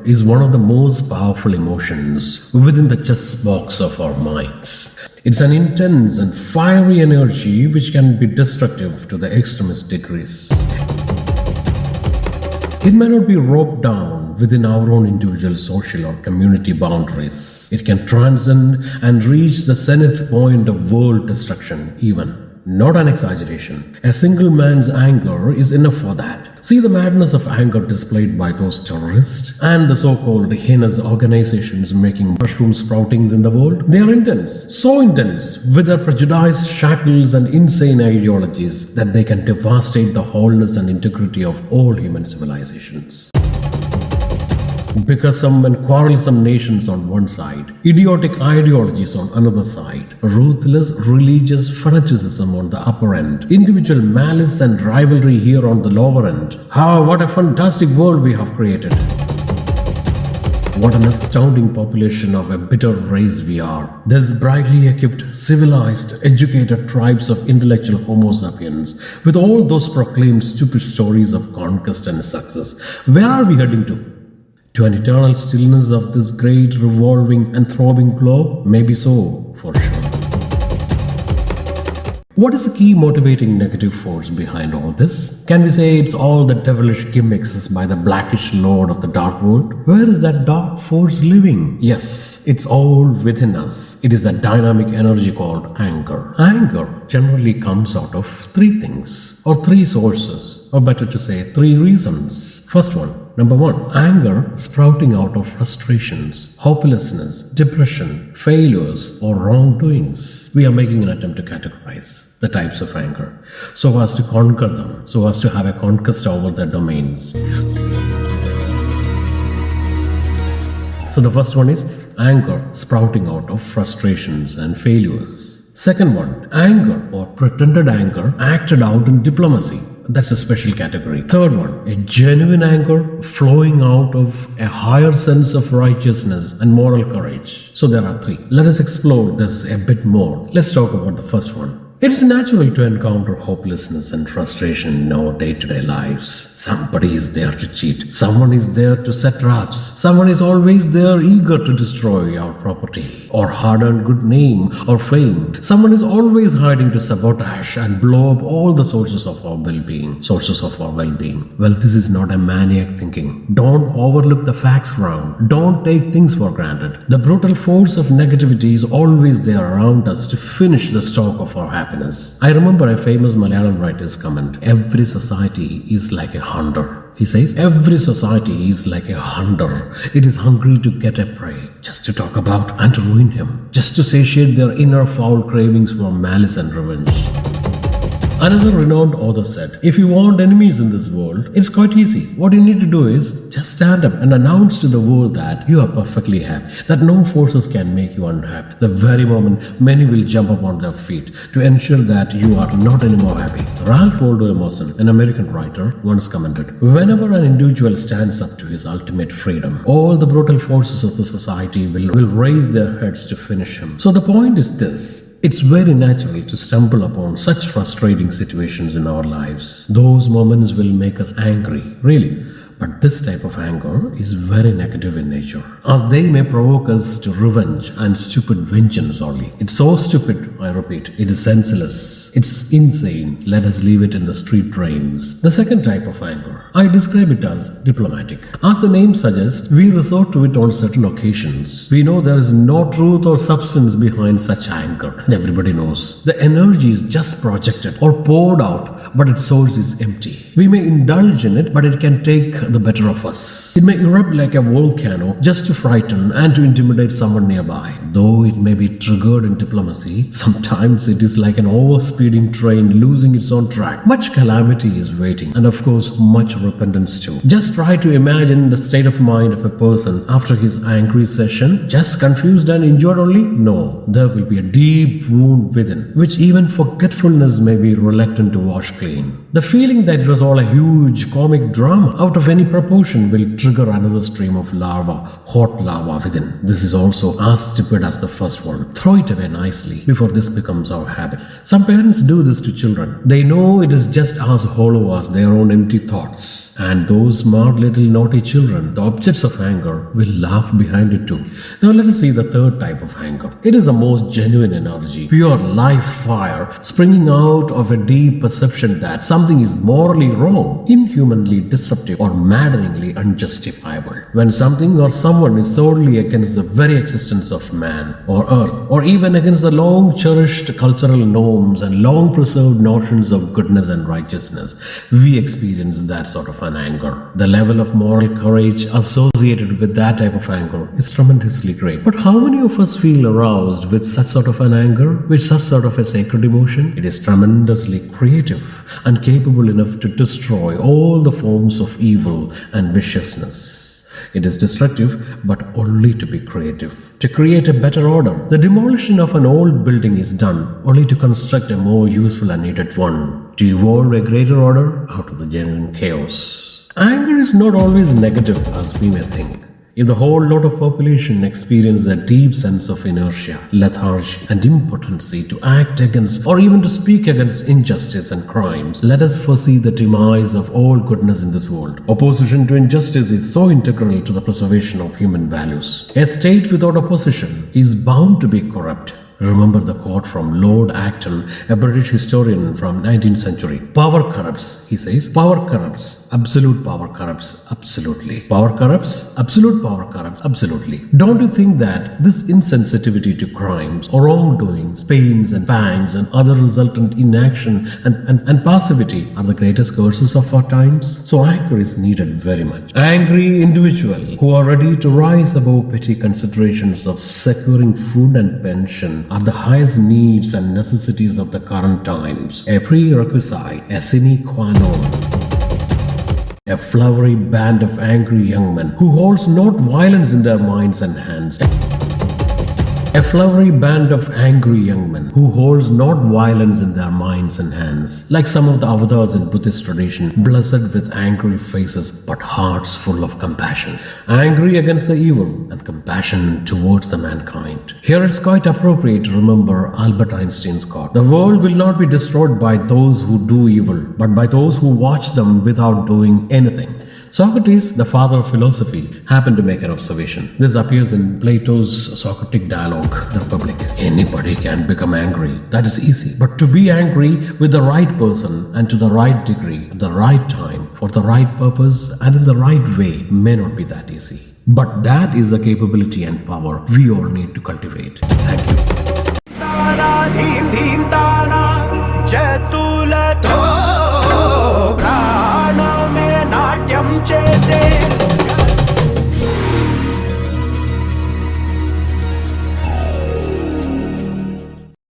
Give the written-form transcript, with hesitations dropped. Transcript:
is one of the most powerful emotions within the chess box of our minds. It's an intense and fiery energy which can be destructive to the extremist degrees. It may not be roped down within our own individual social or community boundaries. It can transcend and reach the zenith point of world destruction even. Not an exaggeration. A single man's anger is enough for that. See the madness of anger displayed by those terrorists and the so-called heinous organizations making mushroom sproutings in the world. They are intense, so intense with their prejudiced shackles and insane ideologies that they can devastate the wholeness and integrity of all human civilizations. Bickersome and quarrelsome nations on one side, idiotic ideologies on another side, ruthless religious fanaticism on the upper end, individual malice and rivalry here on the lower end. What a fantastic world we have created. What an astounding population of a bitter race we are. This brightly equipped, civilized, educated tribes of intellectual Homo sapiens, with all those proclaimed stupid stories of conquest and success. Where are we heading to? To an eternal stillness of this great revolving and throbbing globe? Maybe so, for sure. What is the key motivating negative force behind all this? Can we say it's all the devilish gimmicks by the blackish lord of the dark world? Where is that dark force living? Yes, it's all within us. It is a dynamic energy called anger. Anger generally comes out of three things, or three sources, or better to say, three reasons. First one, number one, anger sprouting out of frustrations, hopelessness, depression, failures, or wrongdoings. We are making an attempt to categorize the types of anger so as to conquer them, so as to have a conquest over their domains. So the first one is anger sprouting out of frustrations and failures. Second one, anger or pretended anger acted out in diplomacy. That's a special category. Third one, a genuine anger flowing out of a higher sense of righteousness and moral courage. So there are three. Let us explore this a bit more. Let's talk about the first one. It is natural to encounter hopelessness and frustration in our day-to-day lives. Somebody is there to cheat. Someone is there to set traps. Someone is always there eager to destroy our property, or hard-earned good name or fame. Someone is always hiding to sabotage and blow up all the sources of our well-being. Well, this is not a maniac thinking. Don't overlook the facts around. Don't take things for granted. The brutal force of negativity is always there around us to finish the stock of our happiness. I remember a famous Malayalam writer's comment, every society is like a hunter. He says, every society is like a hunter. It is hungry to get a prey, just to talk about and to ruin him, just to satiate their inner foul cravings for malice and revenge. Another renowned author said, if you want enemies in this world, it's quite easy. What you need to do is just stand up and announce to the world that you are perfectly happy, that no forces can make you unhappy. The very moment many will jump up on their feet to ensure that you are not anymore happy. Ralph Waldo Emerson, an American writer, once commented, whenever an individual stands up to his ultimate freedom, all the brutal forces of the society will raise their heads to finish him. So the point is this. It's very natural to stumble upon such frustrating situations in our lives. Those moments will make us angry, really. But this type of anger is very negative in nature, as they may provoke us to revenge and stupid vengeance only. It's so stupid, I repeat, it is senseless, it's insane. Let us leave it in the street drains. The second type of anger, I describe it as diplomatic. As the name suggests, we resort to it on certain occasions. We know there is no truth or substance behind such anger, and everybody knows. The energy is just projected or poured out, but its source is empty. We may indulge in it, but it can take the better of us. It may erupt like a volcano just to frighten and to intimidate someone nearby. Though it may be triggered in diplomacy, sometimes it is like an overspeeding train losing its own track. Much calamity is waiting, and of course much repentance too. Just try to imagine the state of mind of a person after his angry session, just confused and injured only? No, there will be a deep wound within, which even forgetfulness may be reluctant to wash clean. The feeling that it was all a huge comic drama out of any any proportion will trigger another stream of lava, hot lava within. This is also as stupid as the first one. Throw it away nicely before this becomes our habit. Some parents do this to children. They know it is just as hollow as their own empty thoughts. And those smart little naughty children, the objects of anger, will laugh behind it too. Now let us see the third type of anger. It is the most genuine energy, pure life fire, springing out of a deep perception that something is morally wrong, inhumanly disruptive, or maddeningly unjustifiable. When something or someone is solely against the very existence of man or earth, or even against the long cherished cultural norms and long preserved notions of goodness and righteousness, we experience that sort of an anger. The level of moral courage associated with that type of anger is tremendously great. But how many of us feel aroused with such sort of an anger, with such sort of a sacred emotion? It is tremendously creative and capable enough to destroy all the forms of evil and viciousness. It is destructive, but only to be creative. To create a better order, the demolition of an old building is done only to construct a more useful and needed one, to evolve a greater order out of the genuine chaos. Anger is not always negative as we may think. If the whole lot of population experience a deep sense of inertia, lethargy, and impotency to act against or even to speak against injustice and crimes, let us foresee the demise of all goodness in this world. Opposition to injustice is so integral to the preservation of human values. A state without opposition is bound to be corrupt. Remember the quote from Lord Acton, a British historian from 19th century. Power corrupts, he says. Power corrupts. Absolute power corrupts. Absolutely. Power corrupts. Absolute power corrupts. Absolutely. Don't you think that this insensitivity to crimes or wrongdoings, pains and pangs and other resultant inaction and passivity are the greatest curses of our times? So anger is needed very much. Angry individuals who are ready to rise above petty considerations of securing food and pension are the highest needs and necessities of the current times, a prerequisite, a sine qua non. A flowery band of angry young men who holds not violence in their minds and hands. A flowery band of angry young men who holds not violence in their minds and hands, like some of the avatars in Buddhist tradition, blessed with angry faces but hearts full of compassion, angry against the evil and compassion towards the mankind. Here it's quite appropriate to remember Albert Einstein's quote: "The world will not be destroyed by those who do evil, but by those who watch them without doing anything." Socrates, the father of philosophy, happened to make an observation. This appears in Plato's Socratic dialogue, The Republic. Anybody can become angry. That is easy. But to be angry with the right person and to the right degree, at the right time, for the right purpose and in the right way may not be that easy. But that is the capability and power we all need to cultivate. Thank you.